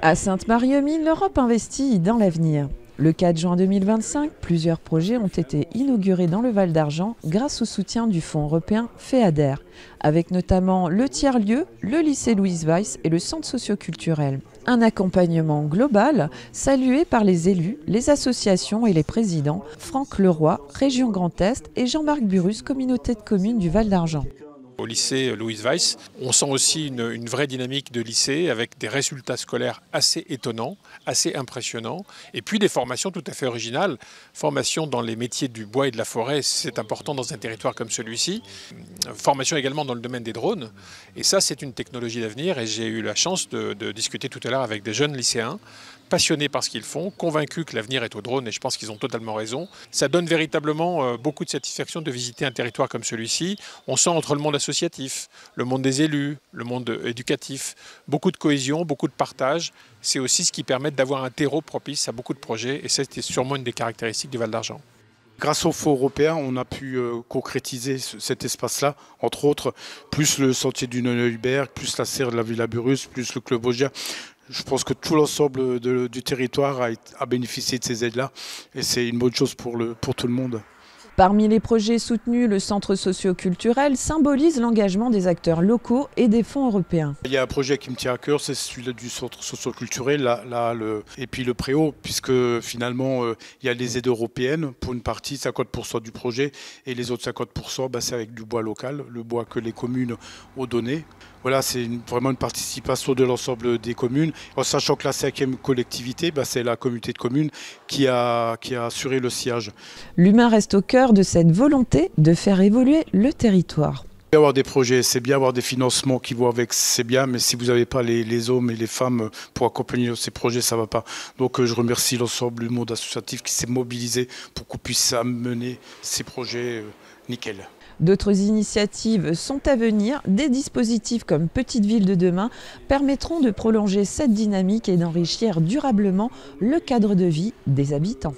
À Sainte-Marie-aux-Mines, l'Europe investit dans l'avenir. Le 4 juin 2025, plusieurs projets ont été inaugurés dans le Val d'Argent grâce au soutien du Fonds européen FEADER, avec notamment le tiers-lieu, le lycée Louise Weiss et le centre socio-culturel. Un accompagnement global salué par les élus, les associations et les présidents, Franck Leroy, Région Grand Est et Jean-Marc Burrus, communauté de communes du Val d'Argent. Au lycée Louise Weiss, on sent aussi une vraie dynamique de lycée avec des résultats scolaires assez étonnants, assez impressionnants, et puis des formations tout à fait originales. Formation dans les métiers du bois et de la forêt, c'est important dans un territoire comme celui-ci. Formation également dans le domaine des drones, et ça c'est une technologie d'avenir, et j'ai eu la chance de discuter tout à l'heure avec des jeunes lycéens, passionnés par ce qu'ils font, convaincus que l'avenir est au drone, et je pense qu'ils ont totalement raison. Ça donne véritablement beaucoup de satisfaction de visiter un territoire comme celui-ci. On sent entre le monde associatif, le monde des élus, le monde éducatif, beaucoup de cohésion, beaucoup de partage. C'est aussi ce qui permet d'avoir un terreau propice à beaucoup de projets, et c'était sûrement une des caractéristiques du Val d'Argent. Grâce aux fonds européens, on a pu concrétiser cet espace-là, entre autres, plus le sentier du Neuberg, plus la serre de la Villa Burrus, plus le club vosgien. Je pense que tout l'ensemble du territoire a bénéficié de ces aides-là, et c'est une bonne chose pour tout le monde. Parmi les projets soutenus, le centre socio-culturel symbolise l'engagement des acteurs locaux et des fonds européens. Il y a un projet qui me tient à cœur, c'est celui du centre socio-culturel, et puis le Préau, puisque finalement il y a les aides européennes pour une partie, 50% du projet, et les autres 50%, c'est avec du bois local, le bois que les communes ont donné. Voilà, c'est vraiment une participation de l'ensemble des communes, en sachant que la 5e collectivité, c'est la communauté de communes qui a assuré le sillage. L'humain reste au cœur de cette volonté de faire évoluer le territoire. Avoir des projets, c'est bien, avoir des financements qui vont avec, c'est bien, mais si vous n'avez pas les hommes et les femmes pour accompagner ces projets, ça ne va pas. Donc je remercie l'ensemble du monde associatif qui s'est mobilisé pour qu'on puisse amener ces projets nickel. D'autres initiatives sont à venir. Des dispositifs comme Petite Ville de demain permettront de prolonger cette dynamique et d'enrichir durablement le cadre de vie des habitants.